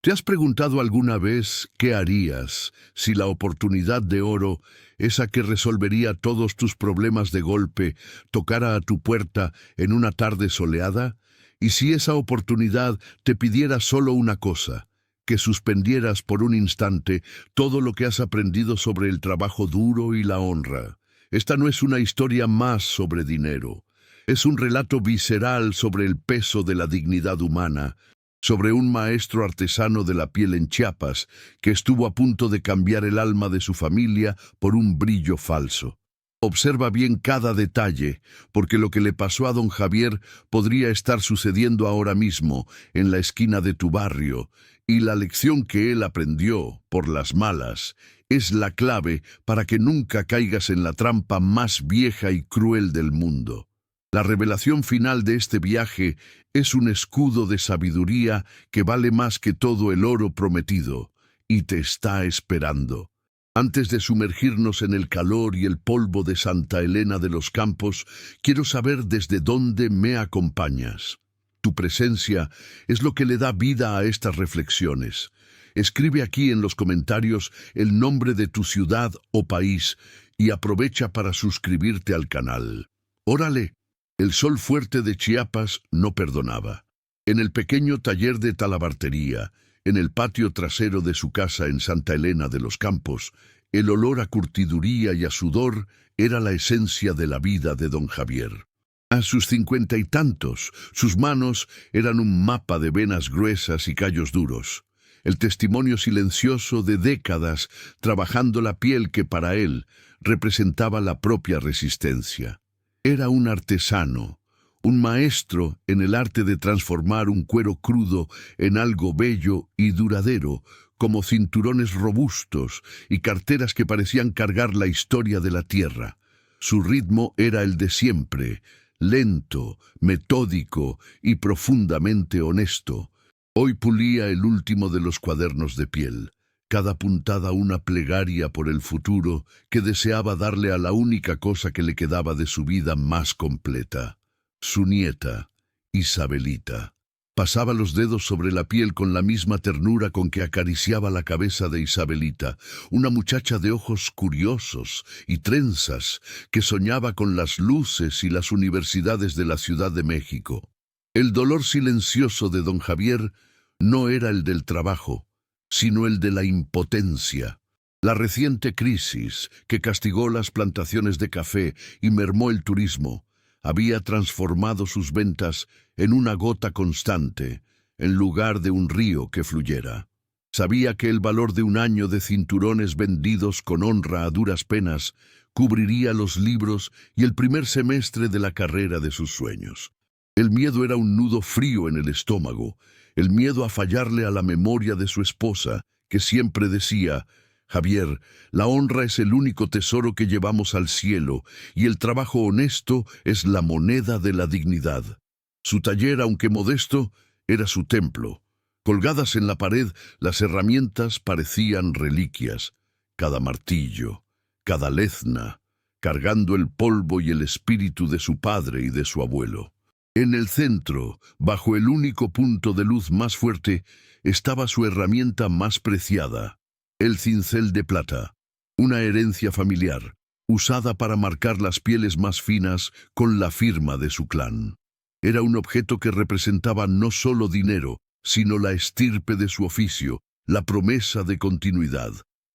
¿Te has preguntado alguna vez qué harías si la oportunidad de oro, esa que resolvería todos tus problemas de golpe, tocara a tu puerta en una tarde soleada? ¿Y si esa oportunidad te pidiera solo una cosa, que suspendieras por un instante todo lo que has aprendido sobre el trabajo duro y la honra? Esta no es una historia más sobre dinero. Es un relato visceral sobre el peso de la dignidad humana, sobre un maestro artesano de la piel en Chiapas que estuvo a punto de cambiar el alma de su familia por un brillo falso. Observa bien cada detalle, porque lo que le pasó a don Javier podría estar sucediendo ahora mismo en la esquina de tu barrio, y la lección que él aprendió, por las malas, es la clave para que nunca caigas en la trampa más vieja y cruel del mundo. La revelación final de este viaje es un escudo de sabiduría que vale más que todo el oro prometido, y te está esperando. Antes de sumergirnos en el calor y el polvo de Santa Elena de los Campos, quiero saber desde dónde me acompañas. Tu presencia es lo que le da vida a estas reflexiones. Escribe aquí en los comentarios el nombre de tu ciudad o país y aprovecha para suscribirte al canal. Órale. El sol fuerte de Chiapas no perdonaba. En el pequeño taller de talabartería, en el patio trasero de su casa en Santa Elena de los Campos, el olor a curtiduría y a sudor era la esencia de la vida de don Javier. A sus 50 y tantos, sus manos eran un mapa de venas gruesas y callos duros, el testimonio silencioso de décadas trabajando la piel que para él representaba la propia resistencia. Era un artesano, un maestro en el arte de transformar un cuero crudo en algo bello y duradero, como cinturones robustos y carteras que parecían cargar la historia de la tierra. Su ritmo era el de siempre, lento, metódico y profundamente honesto. Hoy pulía el último de los cuadernos de piel, cada puntada una plegaria por el futuro que deseaba darle a la única cosa que le quedaba de su vida más completa, su nieta, Isabelita. Pasaba los dedos sobre la piel con la misma ternura con que acariciaba la cabeza de Isabelita, una muchacha de ojos curiosos y trenzas que soñaba con las luces y las universidades de la Ciudad de México. El dolor silencioso de don Javier no era el del trabajo, sino el de la impotencia. La reciente crisis, que castigó las plantaciones de café y mermó el turismo, había transformado sus ventas en una gota constante, en lugar de un río que fluyera. Sabía que el valor de un año de cinturones vendidos con honra a duras penas cubriría los libros y el primer semestre de la carrera de sus sueños. El miedo era un nudo frío en el estómago, el miedo a fallarle a la memoria de su esposa, que siempre decía: Javier, la honra es el único tesoro que llevamos al cielo, y el trabajo honesto es la moneda de la dignidad. Su taller, aunque modesto, era su templo. Colgadas en la pared, las herramientas parecían reliquias. Cada martillo, cada lezna, cargando el polvo y el espíritu de su padre y de su abuelo. En el centro, bajo el único punto de luz más fuerte, estaba su herramienta más preciada, el cincel de plata, una herencia familiar, usada para marcar las pieles más finas con la firma de su clan. Era un objeto que representaba no solo dinero, sino la estirpe de su oficio, la promesa de continuidad.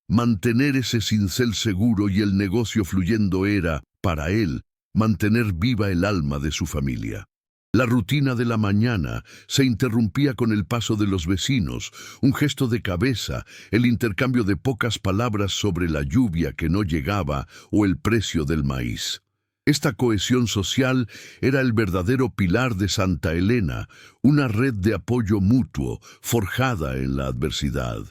Mantener ese cincel seguro y el negocio fluyendo era, para él, mantener viva el alma de su familia. La rutina de la mañana se interrumpía con el paso de los vecinos, un gesto de cabeza, el intercambio de pocas palabras sobre la lluvia que no llegaba o el precio del maíz. Esta cohesión social era el verdadero pilar de Santa Elena, una red de apoyo mutuo, forjada en la adversidad.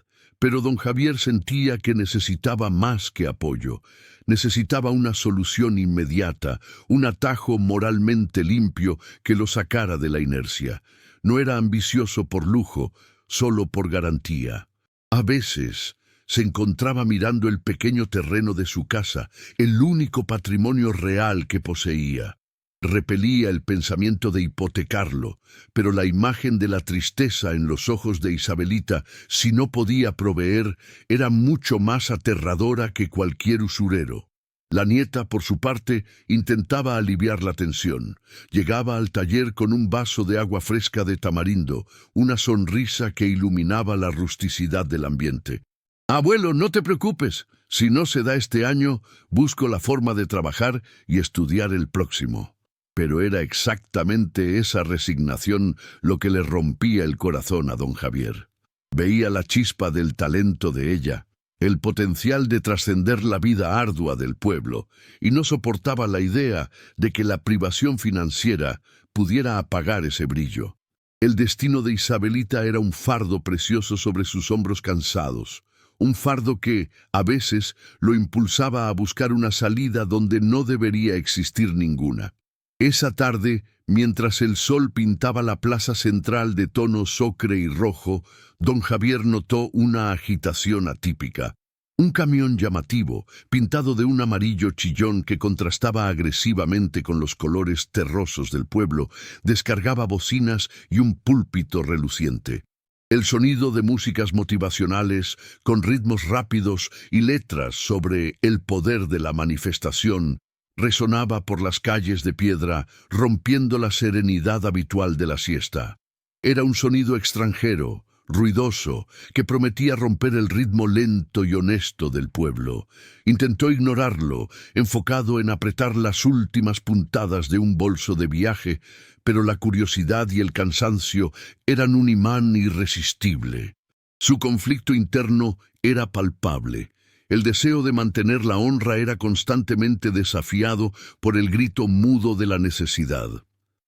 Pero don Javier sentía que necesitaba más que apoyo. Necesitaba una solución inmediata, un atajo moralmente limpio que lo sacara de la inercia. No era ambicioso por lujo, solo por garantía. A veces se encontraba mirando el pequeño terreno de su casa, el único patrimonio real que poseía. Repelía el pensamiento de hipotecarlo, pero la imagen de la tristeza en los ojos de Isabelita, si no podía proveer, era mucho más aterradora que cualquier usurero. La nieta, por su parte, intentaba aliviar la tensión. Llegaba al taller con un vaso de agua fresca de tamarindo, una sonrisa que iluminaba la rusticidad del ambiente. «Abuelo, no te preocupes. Si no se da este año, busco la forma de trabajar y estudiar el próximo». Pero era exactamente esa resignación lo que le rompía el corazón a don Javier. Veía la chispa del talento de ella, el potencial de trascender la vida ardua del pueblo, y no soportaba la idea de que la privación financiera pudiera apagar ese brillo. El destino de Isabelita era un fardo precioso sobre sus hombros cansados, un fardo que, a veces, lo impulsaba a buscar una salida donde no debería existir ninguna. Esa tarde, mientras el sol pintaba la plaza central de tonos ocre y rojo, don Javier notó una agitación atípica. Un camión llamativo, pintado de un amarillo chillón que contrastaba agresivamente con los colores terrosos del pueblo, descargaba bocinas y un púlpito reluciente. El sonido de músicas motivacionales, con ritmos rápidos y letras sobre el poder de la manifestación, resonaba por las calles de piedra, rompiendo la serenidad habitual de la siesta. Era un sonido extranjero, ruidoso, que prometía romper el ritmo lento y honesto del pueblo. Intentó ignorarlo, enfocado en apretar las últimas puntadas de un bolso de viaje, pero la curiosidad y el cansancio eran un imán irresistible. Su conflicto interno era palpable. El deseo de mantener la honra era constantemente desafiado por el grito mudo de la necesidad.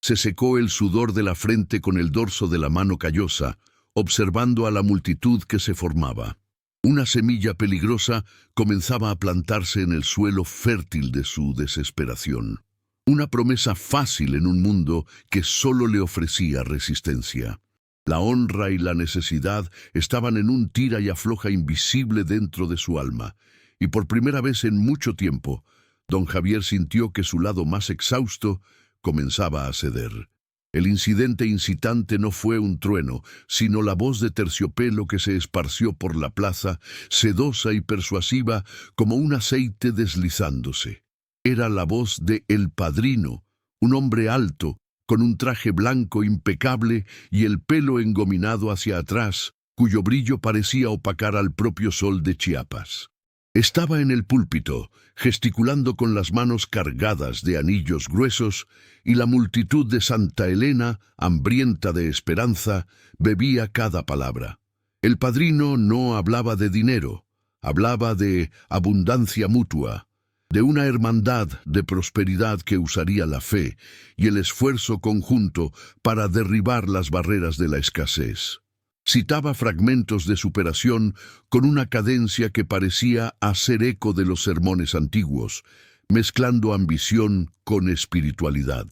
Se secó el sudor de la frente con el dorso de la mano callosa, observando a la multitud que se formaba. Una semilla peligrosa comenzaba a plantarse en el suelo fértil de su desesperación. Una promesa fácil en un mundo que solo le ofrecía resistencia. La honra y la necesidad estaban en un tira y afloja invisible dentro de su alma, y por primera vez en mucho tiempo, don Javier sintió que su lado más exhausto comenzaba a ceder. El incidente incitante no fue un trueno, sino la voz de terciopelo que se esparció por la plaza, sedosa y persuasiva como un aceite deslizándose. Era la voz de El Padrino, un hombre alto, con un traje blanco impecable y el pelo engominado hacia atrás, cuyo brillo parecía opacar al propio sol de Chiapas. Estaba en el púlpito, gesticulando con las manos cargadas de anillos gruesos, y la multitud de Santa Elena, hambrienta de esperanza, bebía cada palabra. El Padrino no hablaba de dinero, hablaba de abundancia mutua, de una hermandad de prosperidad que usaría la fe y el esfuerzo conjunto para derribar las barreras de la escasez. Citaba fragmentos de superación con una cadencia que parecía hacer eco de los sermones antiguos, mezclando ambición con espiritualidad.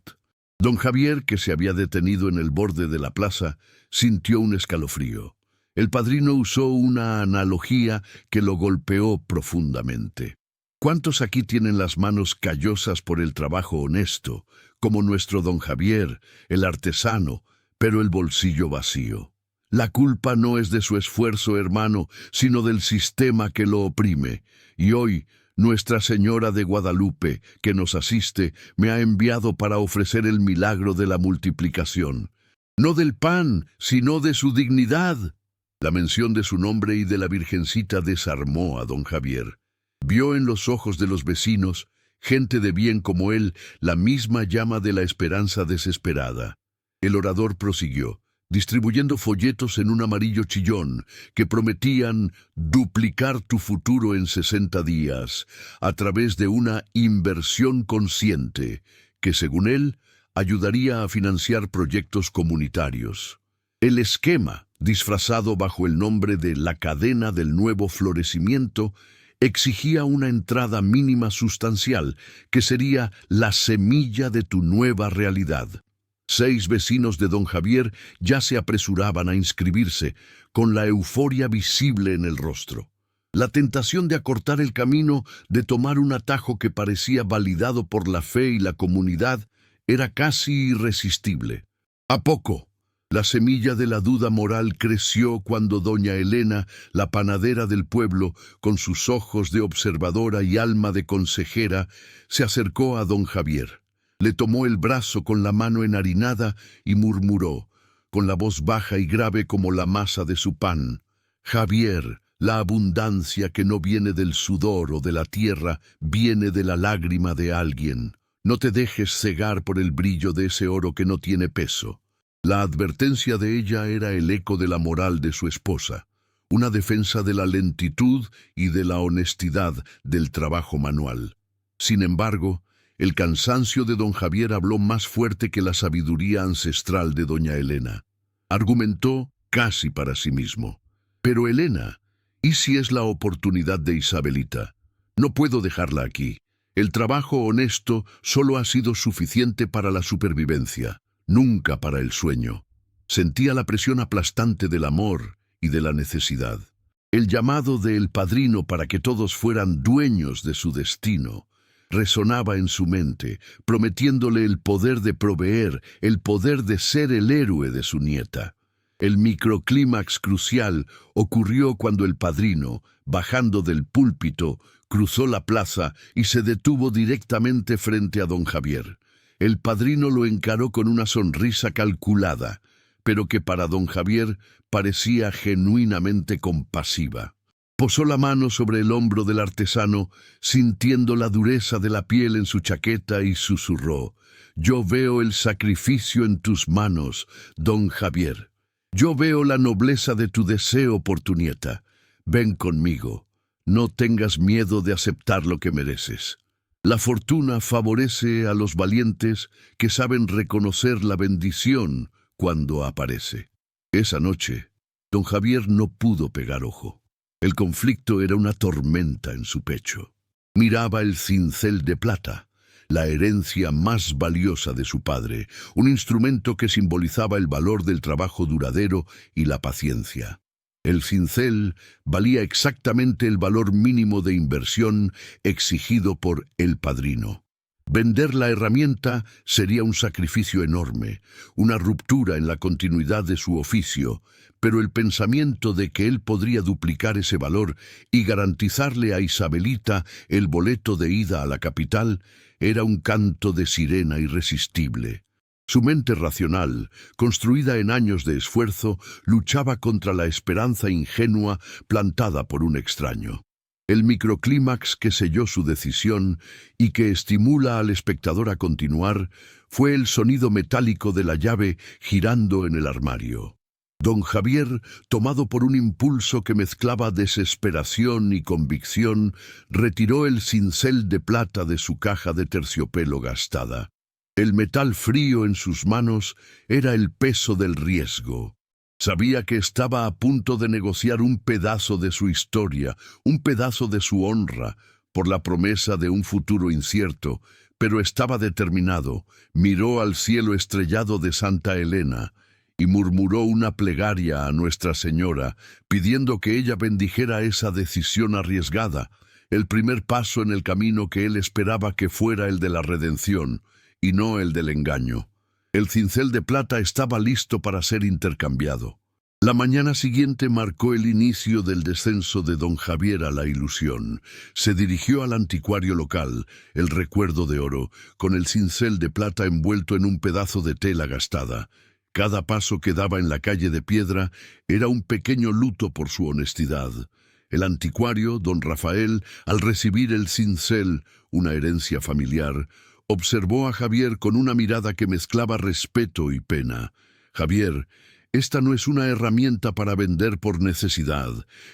Don Javier, que se había detenido en el borde de la plaza, sintió un escalofrío. El Padrino usó una analogía que lo golpeó profundamente. ¿Cuántos aquí tienen las manos callosas por el trabajo honesto, como nuestro don Javier, el artesano, pero el bolsillo vacío? La culpa no es de su esfuerzo, hermano, sino del sistema que lo oprime. Y hoy, Nuestra Señora de Guadalupe, que nos asiste, me ha enviado para ofrecer el milagro de la multiplicación. No del pan, sino de su dignidad. La mención de su nombre y de la Virgencita desarmó a don Javier. Vio en los ojos de los vecinos, gente de bien como él, la misma llama de la esperanza desesperada. El orador prosiguió, distribuyendo folletos en un amarillo chillón que prometían duplicar tu futuro en 60 días a través de una inversión consciente que, según él, ayudaría a financiar proyectos comunitarios. El esquema, disfrazado bajo el nombre de la cadena del nuevo florecimiento, exigía una entrada mínima sustancial, que sería la semilla de tu nueva realidad. 6 vecinos de don Javier ya se apresuraban a inscribirse, con la euforia visible en el rostro. La tentación de acortar el camino, de tomar un atajo que parecía validado por la fe y la comunidad, era casi irresistible. ¿A poco? La semilla de la duda moral creció cuando doña Elena, la panadera del pueblo, con sus ojos de observadora y alma de consejera, se acercó a don Javier. Le tomó el brazo con la mano enharinada y murmuró, con la voz baja y grave como la masa de su pan: «Javier, la abundancia que no viene del sudor o de la tierra, viene de la lágrima de alguien. No te dejes cegar por el brillo de ese oro que no tiene peso». La advertencia de ella era el eco de la moral de su esposa, una defensa de la lentitud y de la honestidad del trabajo manual. Sin embargo, el cansancio de don Javier habló más fuerte que la sabiduría ancestral de doña Elena. Argumentó casi para sí mismo: «Pero Elena, ¿y si es la oportunidad de Isabelita? No puedo dejarla aquí. El trabajo honesto solo ha sido suficiente para la supervivencia, nunca para el sueño». Sentía la presión aplastante del amor y de la necesidad. El llamado del padrino para que todos fueran dueños de su destino resonaba en su mente, prometiéndole el poder de proveer, el poder de ser el héroe de su nieta. El microclímax crucial ocurrió cuando el padrino, bajando del púlpito, cruzó la plaza y se detuvo directamente frente a don Javier. El padrino lo encaró con una sonrisa calculada, pero que para don Javier parecía genuinamente compasiva. Posó la mano sobre el hombro del artesano, sintiendo la dureza de la piel en su chaqueta, y susurró: «Yo veo el sacrificio en tus manos, don Javier. Yo veo la nobleza de tu deseo por tu nieta. Ven conmigo. No tengas miedo de aceptar lo que mereces». La fortuna favorece a los valientes que saben reconocer la bendición cuando aparece. Esa noche, don Javier no pudo pegar ojo. El conflicto era una tormenta en su pecho. Miraba el cincel de plata, la herencia más valiosa de su padre, un instrumento que simbolizaba el valor del trabajo duradero y la paciencia. El cincel valía exactamente el valor mínimo de inversión exigido por el padrino. Vender la herramienta sería un sacrificio enorme, una ruptura en la continuidad de su oficio, pero el pensamiento de que él podría duplicar ese valor y garantizarle a Isabelita el boleto de ida a la capital era un canto de sirena irresistible. Su mente racional, construida en años de esfuerzo, luchaba contra la esperanza ingenua plantada por un extraño. El microclímax que selló su decisión y que estimula al espectador a continuar fue el sonido metálico de la llave girando en el armario. Don Javier, tomado por un impulso que mezclaba desesperación y convicción, retiró el cincel de plata de su caja de terciopelo gastada. El metal frío en sus manos era el peso del riesgo. Sabía que estaba a punto de negociar un pedazo de su historia, un pedazo de su honra, por la promesa de un futuro incierto, pero estaba determinado. Miró al cielo estrellado de Santa Elena y murmuró una plegaria a Nuestra Señora, pidiendo que ella bendijera esa decisión arriesgada, el primer paso en el camino que él esperaba que fuera el de la redención, y no el del engaño. El cincel de plata estaba listo para ser intercambiado. La mañana siguiente marcó el inicio del descenso de don Javier a la ilusión. Se dirigió al anticuario local, el Recuerdo de Oro, con el cincel de plata envuelto en un pedazo de tela gastada. Cada paso que daba en la calle de piedra era un pequeño luto por su honestidad. El anticuario, don Rafael, al recibir el cincel, una herencia familiar, observó a Javier con una mirada que mezclaba respeto y pena. «Javier, esta no es una herramienta para vender por necesidad,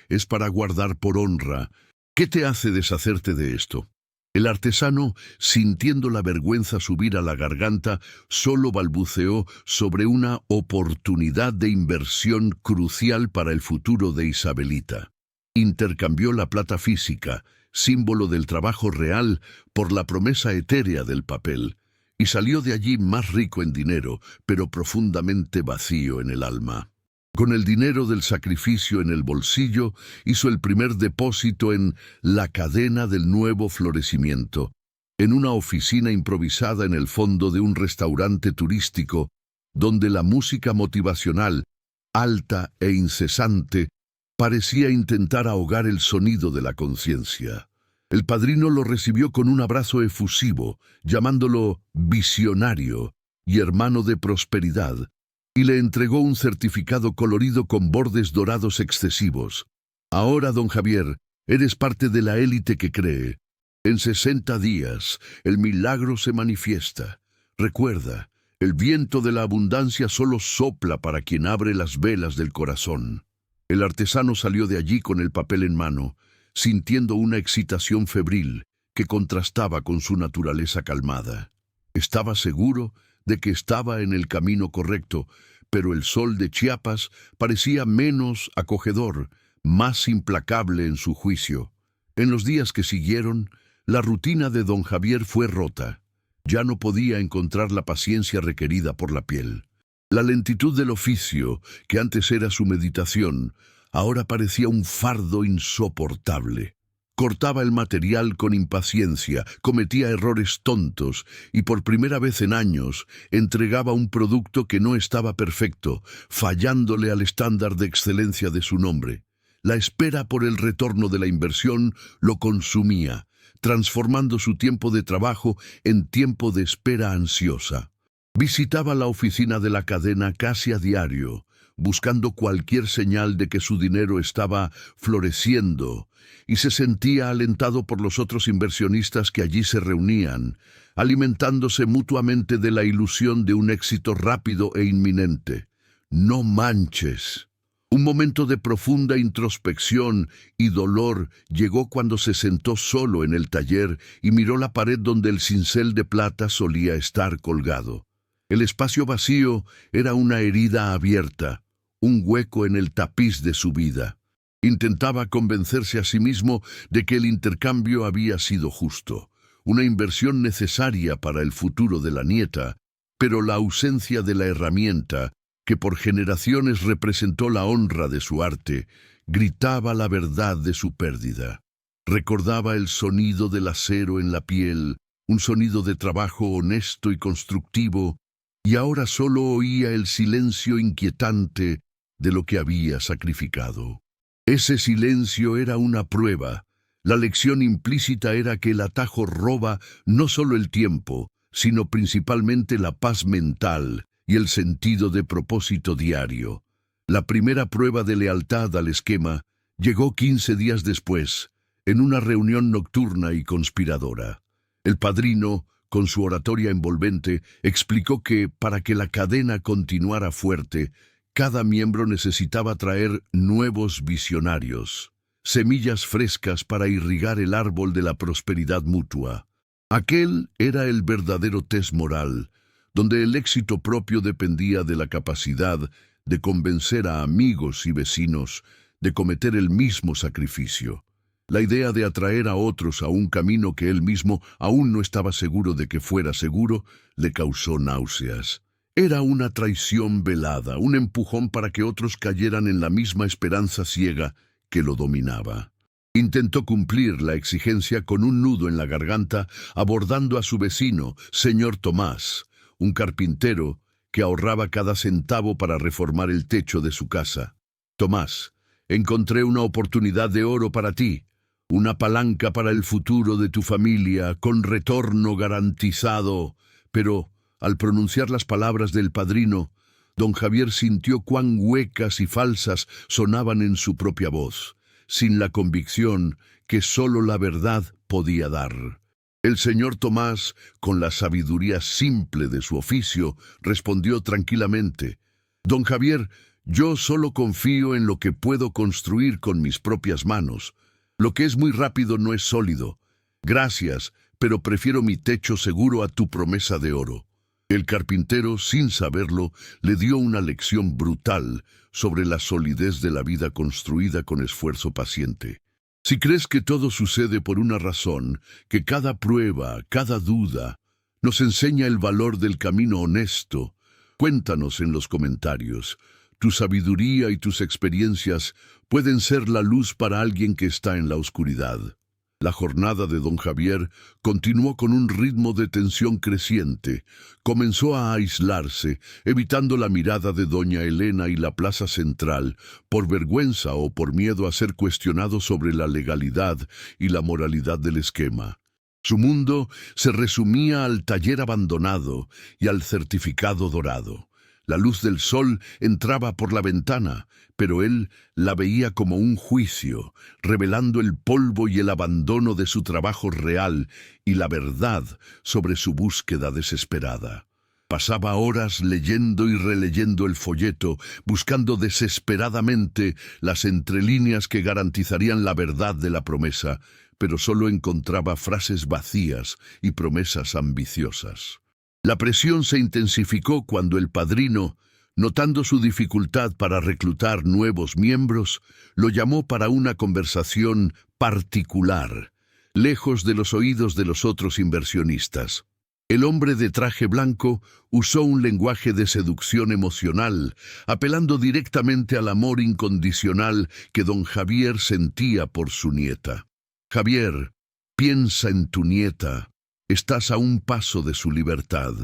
es para guardar por honra. ¿Qué te hace deshacerte de esto?». El artesano, sintiendo la vergüenza subir a la garganta, solo balbuceó sobre una oportunidad de inversión crucial para el futuro de Isabelita. Intercambió la plata física, símbolo del trabajo real, por la promesa etérea del papel, y salió de allí más rico en dinero, pero profundamente vacío en el alma. Con el dinero del sacrificio en el bolsillo, hizo el primer depósito en la cadena del nuevo florecimiento. en una oficina improvisada en el fondo de un restaurante turístico, donde la música motivacional, alta e incesante, parecía intentar ahogar el sonido de la conciencia. El padrino lo recibió con un abrazo efusivo, llamándolo visionario y hermano de prosperidad, y le entregó un certificado colorido con bordes dorados excesivos. Ahora, don Javier, eres parte de la élite que cree. En 60 días, el milagro se manifiesta. Recuerda, el viento de la abundancia solo sopla para quien abre las velas del corazón. El artesano salió de allí con el papel en mano, sintiendo una excitación febril que contrastaba con su naturaleza calmada. Estaba seguro de que estaba en el camino correcto, pero el sol de Chiapas parecía menos acogedor, más implacable en su juicio. En los días que siguieron, la rutina de don Javier fue rota. Ya no podía encontrar la paciencia requerida por la piel. La lentitud del oficio, que antes era su meditación, ahora parecía un fardo insoportable. Cortaba el material con impaciencia, cometía errores tontos y por primera vez en años entregaba un producto que no estaba perfecto, fallándole al estándar de excelencia de su nombre. La espera por el retorno de la inversión lo consumía, transformando su tiempo de trabajo en tiempo de espera ansiosa. Visitaba la oficina de la cadena casi a diario, buscando cualquier señal de que su dinero estaba floreciendo, y se sentía alentado por los otros inversionistas que allí se reunían, alimentándose mutuamente de la ilusión de un éxito rápido e inminente. No manches. Un momento de profunda introspección y dolor llegó cuando se sentó solo en el taller y miró la pared donde el cincel de plata solía estar colgado. El espacio vacío era una herida abierta, un hueco en el tapiz de su vida. Intentaba convencerse a sí mismo de que el intercambio había sido justo, una inversión necesaria para el futuro de la nieta, pero la ausencia de la herramienta, que por generaciones representó la honra de su arte, gritaba la verdad de su pérdida. Recordaba el sonido del acero en la piel, un sonido de trabajo honesto y constructivo, y ahora solo oía el silencio inquietante de lo que había sacrificado. Ese silencio era una prueba. La lección implícita era que el atajo roba no solo el tiempo, sino principalmente la paz mental y el sentido de propósito diario. La primera prueba de lealtad al esquema llegó 15 días después, en una reunión nocturna y conspiradora. El padrino, con su oratoria envolvente, explicó que, para que la cadena continuara fuerte, cada miembro necesitaba traer nuevos visionarios, semillas frescas para irrigar el árbol de la prosperidad mutua. Aquel era el verdadero test moral, donde el éxito propio dependía de la capacidad de convencer a amigos y vecinos de cometer el mismo sacrificio. La idea de atraer a otros a un camino que él mismo aún no estaba seguro de que fuera seguro, le causó náuseas. Era una traición velada, un empujón para que otros cayeran en la misma esperanza ciega que lo dominaba. Intentó cumplir la exigencia con un nudo en la garganta, abordando a su vecino, señor Tomás, un carpintero que ahorraba cada centavo para reformar el techo de su casa. Tomás, encontré una oportunidad de oro para ti, una palanca para el futuro de tu familia, con retorno garantizado. Pero, al pronunciar las palabras del padrino, don Javier sintió cuán huecas y falsas sonaban en su propia voz, sin la convicción que sólo la verdad podía dar. El señor Tomás, con la sabiduría simple de su oficio, respondió tranquilamente: «Don Javier, yo solo confío en lo que puedo construir con mis propias manos. Lo que es muy rápido no es sólido. Gracias, pero prefiero mi techo seguro a tu promesa de oro». El carpintero, sin saberlo, le dio una lección brutal sobre la solidez de la vida construida con esfuerzo paciente. Si crees que todo sucede por una razón, que cada prueba, cada duda, nos enseña el valor del camino honesto, cuéntanos en los comentarios. Tu sabiduría y tus experiencias pueden ser la luz para alguien que está en la oscuridad. La jornada de don Javier continuó con un ritmo de tensión creciente. Comenzó a aislarse, evitando la mirada de doña Elena y la plaza central, por vergüenza o por miedo a ser cuestionado sobre la legalidad y la moralidad del esquema. Su mundo se resumía al taller abandonado y al certificado dorado. La luz del sol entraba por la ventana, pero él la veía como un juicio, revelando el polvo y el abandono de su trabajo real y la verdad sobre su búsqueda desesperada. Pasaba horas leyendo y releyendo el folleto, buscando desesperadamente las entrelíneas que garantizarían la verdad de la promesa, pero solo encontraba frases vacías y promesas ambiciosas. La presión se intensificó cuando el padrino, notando su dificultad para reclutar nuevos miembros, lo llamó para una conversación particular, lejos de los oídos de los otros inversionistas. El hombre de traje blanco usó un lenguaje de seducción emocional, apelando directamente al amor incondicional que don Javier sentía por su nieta. Javier, piensa en tu nieta. Estás a un paso de su libertad,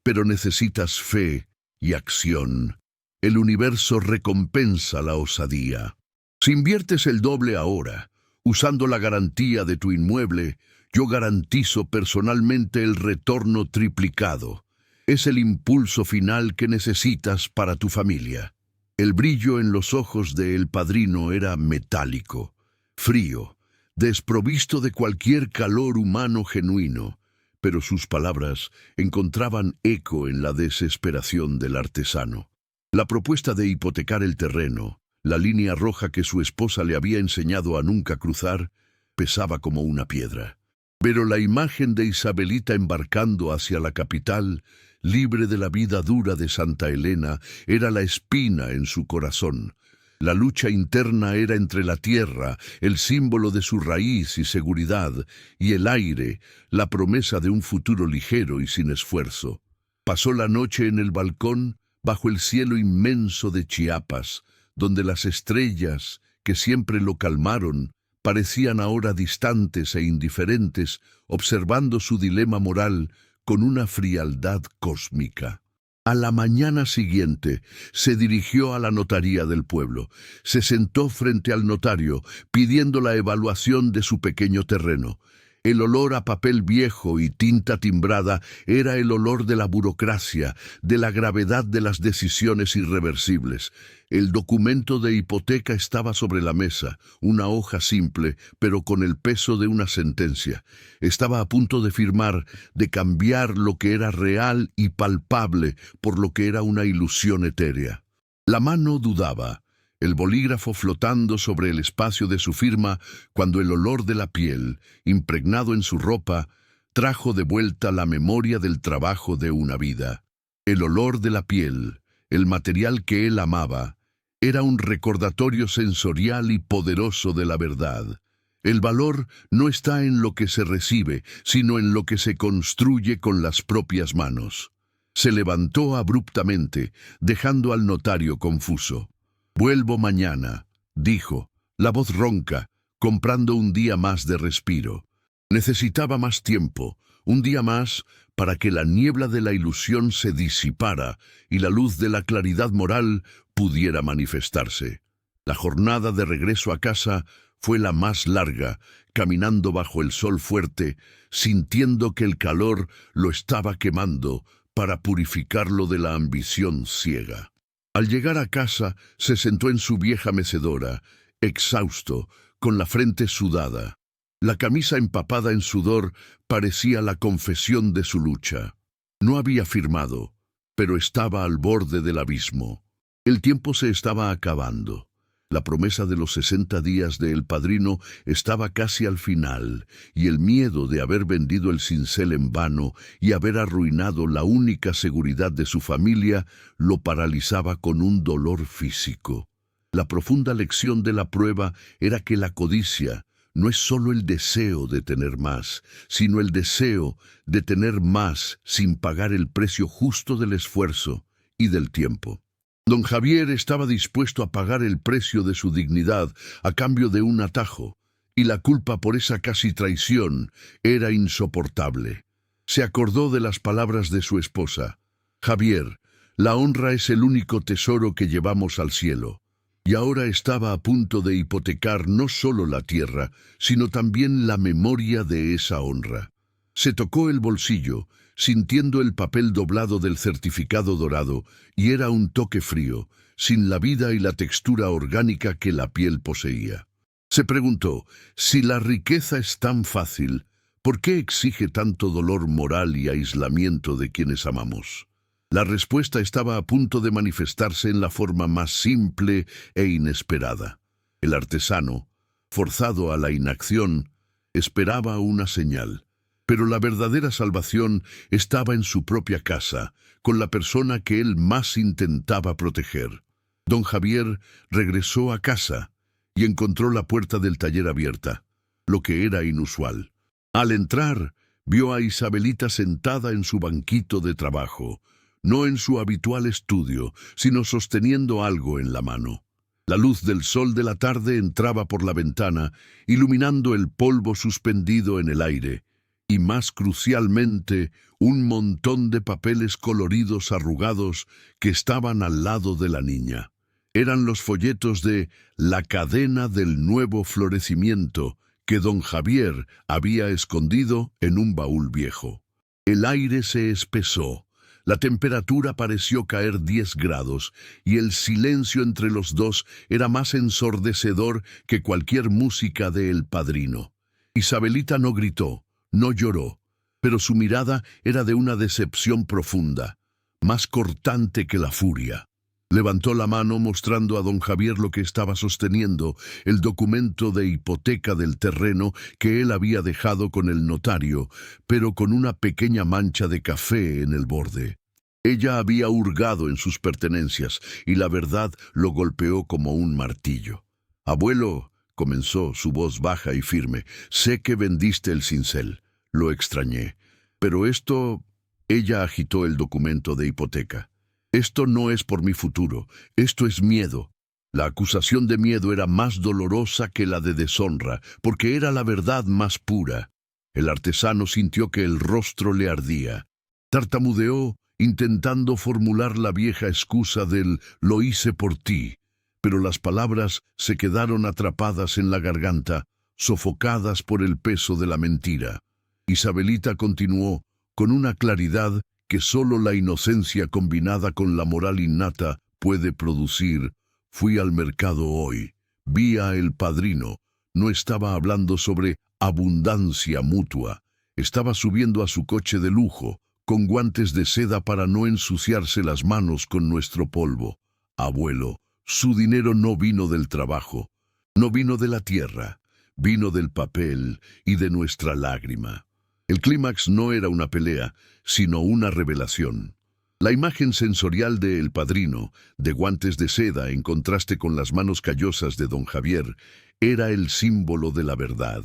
pero necesitas fe y acción. El universo recompensa la osadía. Si inviertes el doble ahora, usando la garantía de tu inmueble, yo garantizo personalmente el retorno triplicado. Es el impulso final que necesitas para tu familia. El brillo en los ojos de el padrino era metálico, frío, desprovisto de cualquier calor humano genuino, pero sus palabras encontraban eco en la desesperación del artesano. La propuesta de hipotecar el terreno, la línea roja que su esposa le había enseñado a nunca cruzar, pesaba como una piedra. Pero la imagen de Isabelita embarcando hacia la capital, libre de la vida dura de Santa Elena, era la espina en su corazón. La lucha interna era entre la tierra, el símbolo de su raíz y seguridad, y el aire, la promesa de un futuro ligero y sin esfuerzo. Pasó la noche en el balcón, bajo el cielo inmenso de Chiapas, donde las estrellas, que siempre lo calmaron, parecían ahora distantes e indiferentes, observando su dilema moral con una frialdad cósmica. A la mañana siguiente se dirigió a la notaría del pueblo. Se sentó frente al notario, pidiendo la evaluación de su pequeño terreno. El olor a papel viejo y tinta timbrada era el olor de la burocracia, de la gravedad de las decisiones irreversibles. El documento de hipoteca estaba sobre la mesa, una hoja simple, pero con el peso de una sentencia. Estaba a punto de firmar, de cambiar lo que era real y palpable por lo que era una ilusión etérea. La mano dudaba, el bolígrafo flotando sobre el espacio de su firma, cuando el olor de la piel, impregnado en su ropa, trajo de vuelta la memoria del trabajo de una vida. El olor de la piel, el material que él amaba, era un recordatorio sensorial y poderoso de la verdad. El valor no está en lo que se recibe, sino en lo que se construye con las propias manos. Se levantó abruptamente, dejando al notario confuso. «Vuelvo mañana», dijo, la voz ronca, comprando un día más de respiro. Necesitaba más tiempo, un día más para que la niebla de la ilusión se disipara y la luz de la claridad moral pudiera manifestarse. La jornada de regreso a casa fue la más larga, caminando bajo el sol fuerte, sintiendo que el calor lo estaba quemando para purificarlo de la ambición ciega. Al llegar a casa, se sentó en su vieja mecedora, exhausto, con la frente sudada. La camisa empapada en sudor parecía la confesión de su lucha. No había firmado, pero estaba al borde del abismo. El tiempo se estaba acabando. La promesa de los 60 días de El Padrino estaba casi al final, y el miedo de haber vendido el cincel en vano y haber arruinado la única seguridad de su familia lo paralizaba con un dolor físico. La profunda lección de la prueba era que la codicia no es solo el deseo de tener más, sino el deseo de tener más sin pagar el precio justo del esfuerzo y del tiempo. Don Javier estaba dispuesto a pagar el precio de su dignidad a cambio de un atajo. y la culpa por esa casi traición era insoportable. Se acordó de las palabras de su esposa. Javier, la honra es el único tesoro que llevamos al cielo. Y ahora estaba a punto de hipotecar no solo la tierra, sino también la memoria de esa honra. Se tocó el bolsillo, sintiendo el papel doblado del certificado dorado, y era un toque frío, sin la vida y la textura orgánica que la piel poseía. Se preguntó, si la riqueza es tan fácil, ¿por qué exige tanto dolor moral y aislamiento de quienes amamos? La respuesta estaba a punto de manifestarse en la forma más simple e inesperada. El artesano, forzado a la inacción, esperaba una señal. Pero la verdadera salvación estaba en su propia casa, con la persona que él más intentaba proteger. Don Javier regresó a casa y encontró la puerta del taller abierta, lo que era inusual. Al entrar, vio a Isabelita sentada en su banquito de trabajo, no en su habitual estudio, sino sosteniendo algo en la mano. La luz del sol de la tarde entraba por la ventana, iluminando el polvo suspendido en el aire, y más crucialmente, un montón de papeles coloridos arrugados que estaban al lado de la niña. Eran los folletos de La cadena del nuevo florecimiento que don Javier había escondido en un baúl viejo. El aire se espesó. La temperatura pareció caer 10 grados, y el silencio entre los dos era más ensordecedor que cualquier música de El Padrino. Isabelita no gritó, no lloró, pero su mirada era de una decepción profunda, más cortante que la furia. Levantó la mano mostrando a don Javier lo que estaba sosteniendo, el documento de hipoteca del terreno que él había dejado con el notario, pero con una pequeña mancha de café en el borde. Ella había hurgado en sus pertenencias y la verdad lo golpeó como un martillo. «Abuelo», comenzó, su voz baja y firme, «sé que vendiste el cincel. Lo extrañé. Pero esto...» Ella agitó el documento de hipoteca. «Esto no es por mi futuro, esto es miedo». La acusación de miedo era más dolorosa que la de deshonra, porque era la verdad más pura. El artesano sintió que el rostro le ardía. Tartamudeó, intentando formular la vieja excusa del «lo hice por ti», pero las palabras se quedaron atrapadas en la garganta, sofocadas por el peso de la mentira. Isabelita continuó, con una claridad que solo la inocencia combinada con la moral innata puede producir. «Fui al mercado hoy, vi a El Padrino. No estaba hablando sobre abundancia mutua. Estaba subiendo a su coche de lujo, con guantes de seda para no ensuciarse las manos con nuestro polvo. Abuelo, su dinero no vino del trabajo, no vino de la tierra, vino del papel y de nuestra lágrima». El clímax no era una pelea, sino una revelación. La imagen sensorial de El Padrino, de guantes de seda en contraste con las manos callosas de don Javier, era el símbolo de la verdad,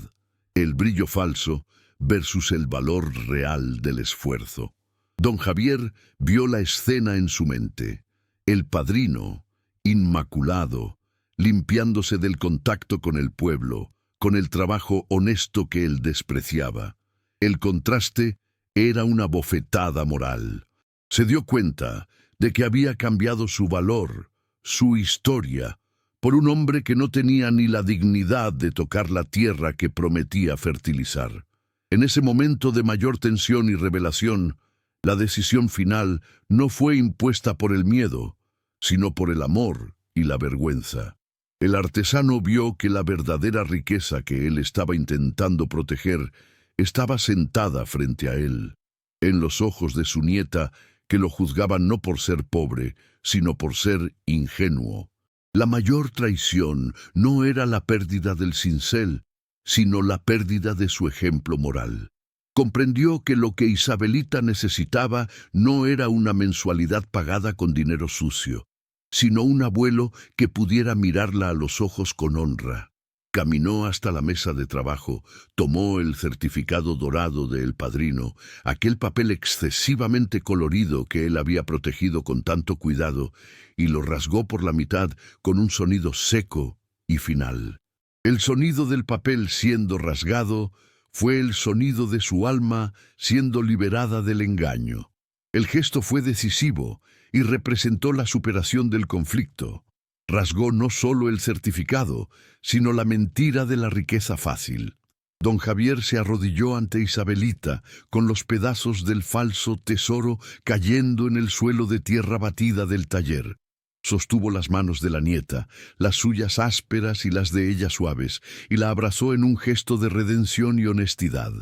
el brillo falso versus el valor real del esfuerzo. Don Javier vio la escena en su mente. El Padrino, inmaculado, limpiándose del contacto con el pueblo, con el trabajo honesto que él despreciaba. El contraste era una bofetada moral. Se dio cuenta de que había cambiado su valor, su historia, por un hombre que no tenía ni la dignidad de tocar la tierra que prometía fertilizar. En ese momento de mayor tensión y revelación, la decisión final no fue impuesta por el miedo, sino por el amor y la vergüenza. El artesano vio que la verdadera riqueza que él estaba intentando proteger estaba sentada frente a él, en los ojos de su nieta, que lo juzgaban no por ser pobre, sino por ser ingenuo. La mayor traición no era la pérdida del cincel, sino la pérdida de su ejemplo moral. Comprendió que lo que Isabelita necesitaba no era una mensualidad pagada con dinero sucio, sino un abuelo que pudiera mirarla a los ojos con honra. Caminó hasta la mesa de trabajo, tomó el certificado dorado de El Padrino, aquel papel excesivamente colorido que él había protegido con tanto cuidado, y lo rasgó por la mitad con un sonido seco y final. El sonido del papel siendo rasgado fue el sonido de su alma siendo liberada del engaño. El gesto fue decisivo y representó la superación del conflicto. Rasgó no solo el certificado, sino la mentira de la riqueza fácil. Don Javier se arrodilló ante Isabelita, con los pedazos del falso tesoro cayendo en el suelo de tierra batida del taller. Sostuvo las manos de la nieta, las suyas ásperas y las de ella suaves, y la abrazó en un gesto de redención y honestidad.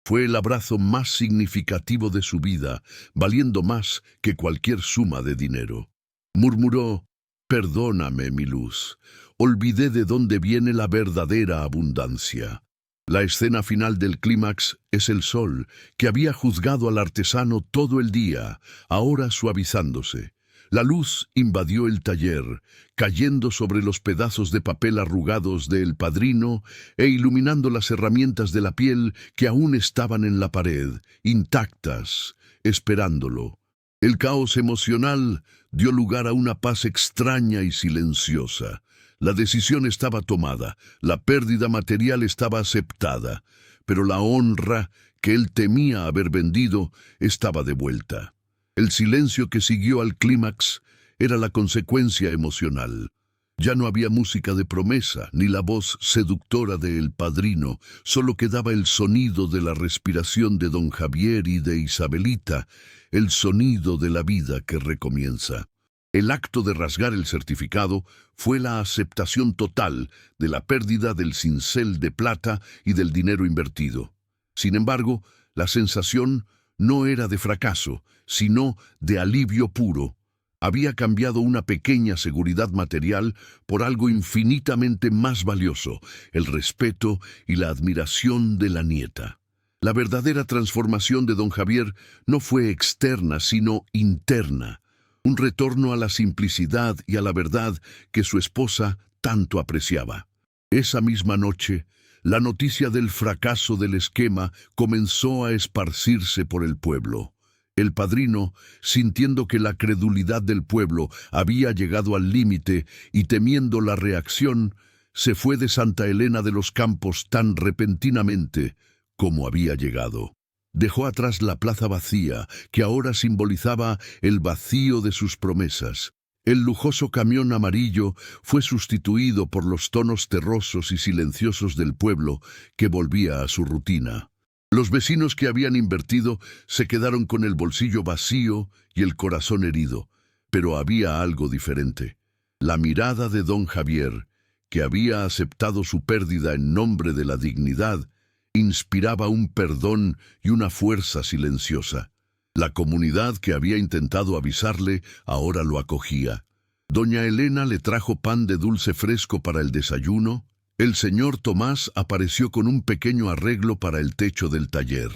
Fue el abrazo más significativo de su vida, valiendo más que cualquier suma de dinero. Murmuró: «Perdóname, mi luz, olvidé de dónde viene la verdadera abundancia». La escena final del clímax es el sol, que había juzgado al artesano todo el día, ahora suavizándose. La luz invadió el taller, cayendo sobre los pedazos de papel arrugados del padrino e iluminando las herramientas de la piel que aún estaban en la pared, intactas, esperándolo. El caos emocional dio lugar a una paz extraña y silenciosa. La decisión estaba tomada, la pérdida material estaba aceptada, pero la honra que él temía haber vendido estaba de vuelta. El silencio que siguió al clímax era la consecuencia emocional. Ya no había música de promesa, ni la voz seductora del padrino, solo quedaba el sonido de la respiración de don Javier y de Isabelita, el sonido de la vida que recomienza. El acto de rasgar el certificado fue la aceptación total de la pérdida del cincel de plata y del dinero invertido. Sin embargo, la sensación no era de fracaso, sino de alivio puro. Había cambiado una pequeña seguridad material por algo infinitamente más valioso, el respeto y la admiración de la nieta. La verdadera transformación de don Javier no fue externa, sino interna. Un retorno a la simplicidad y a la verdad que su esposa tanto apreciaba. Esa misma noche, la noticia del fracaso del esquema comenzó a esparcirse por el pueblo. El padrino, sintiendo que la credulidad del pueblo había llegado al límite y temiendo la reacción, se fue de Santa Elena de los Campos tan repentinamente como había llegado. Dejó atrás la plaza vacía, que ahora simbolizaba el vacío de sus promesas. El lujoso camión amarillo fue sustituido por los tonos terrosos y silenciosos del pueblo que volvía a su rutina. Los vecinos que habían invertido se quedaron con el bolsillo vacío y el corazón herido, pero había algo diferente. La mirada de don Javier, que había aceptado su pérdida en nombre de la dignidad, inspiraba un perdón y una fuerza silenciosa. La comunidad que había intentado avisarle ahora lo acogía. Doña Elena le trajo pan de dulce fresco para el desayuno. El señor Tomás apareció con un pequeño arreglo para el techo del taller.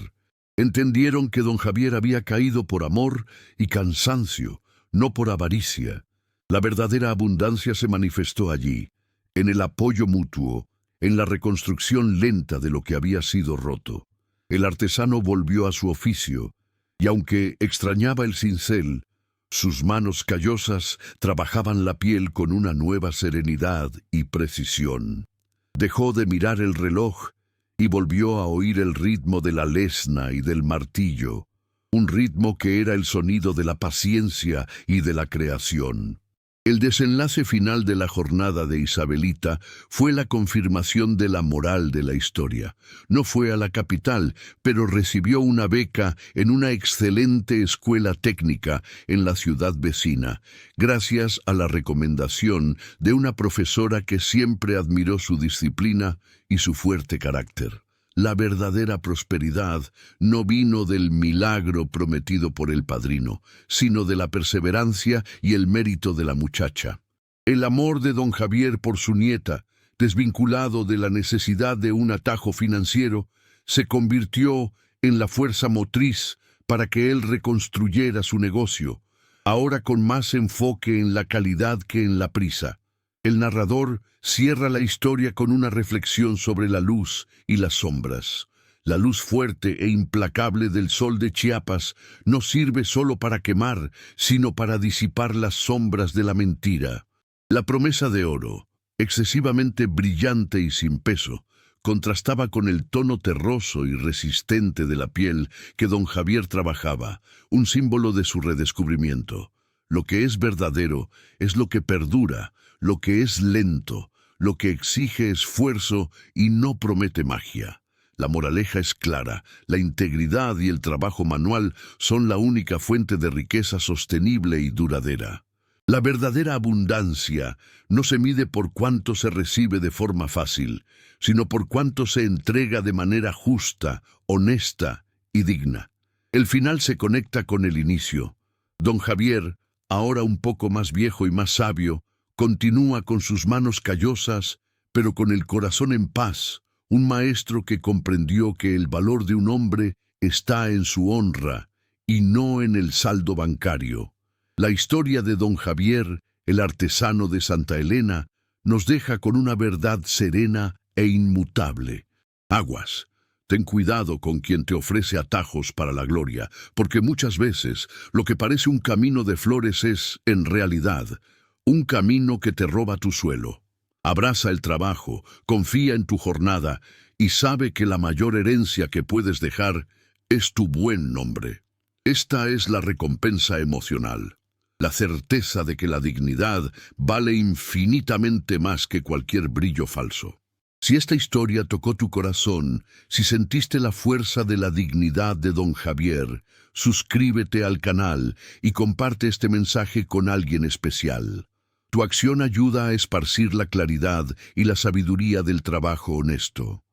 Entendieron que don Javier había caído por amor y cansancio, no por avaricia. La verdadera abundancia se manifestó allí, en el apoyo mutuo, en la reconstrucción lenta de lo que había sido roto. El artesano volvió a su oficio, y aunque extrañaba el cincel, sus manos callosas trabajaban la piel con una nueva serenidad y precisión. Dejó de mirar el reloj y volvió a oír el ritmo de la lesna y del martillo, un ritmo que era el sonido de la paciencia y de la creación. El desenlace final de la jornada de Isabelita fue la confirmación de la moral de la historia. No fue a la capital, pero recibió una beca en una excelente escuela técnica en la ciudad vecina, gracias a la recomendación de una profesora que siempre admiró su disciplina y su fuerte carácter. La verdadera prosperidad no vino del milagro prometido por el padrino, sino de la perseverancia y el mérito de la muchacha. El amor de don Javier por su nieta, desvinculado de la necesidad de un atajo financiero, se convirtió en la fuerza motriz para que él reconstruyera su negocio, ahora con más enfoque en la calidad que en la prisa. El narrador cierra la historia con una reflexión sobre la luz y las sombras. La luz fuerte e implacable del sol de Chiapas no sirve solo para quemar, sino para disipar las sombras de la mentira. La promesa de oro, excesivamente brillante y sin peso, contrastaba con el tono terroso y resistente de la piel que don Javier trabajaba, un símbolo de su redescubrimiento. Lo que es verdadero es lo que perdura, lo que es lento, lo que exige esfuerzo y no promete magia. La moraleja es clara: la integridad y el trabajo manual son la única fuente de riqueza sostenible y duradera. La verdadera abundancia no se mide por cuánto se recibe de forma fácil, sino por cuánto se entrega de manera justa, honesta y digna. El final se conecta con el inicio. Don Javier, ahora un poco más viejo y más sabio, continúa con sus manos callosas, pero con el corazón en paz, un maestro que comprendió que el valor de un hombre está en su honra y no en el saldo bancario. La historia de don Javier, el artesano de Santa Elena, nos deja con una verdad serena e inmutable. Aguas, ten cuidado con quien te ofrece atajos para la gloria, porque muchas veces lo que parece un camino de flores es, en realidad, un camino que te roba tu suelo. Abraza el trabajo, confía en tu jornada y sabe que la mayor herencia que puedes dejar es tu buen nombre. Esta es la recompensa emocional, la certeza de que la dignidad vale infinitamente más que cualquier brillo falso. Si esta historia tocó tu corazón, si sentiste la fuerza de la dignidad de don Javier, suscríbete al canal y comparte este mensaje con alguien especial. Tu acción ayuda a esparcir la claridad y la sabiduría del trabajo honesto.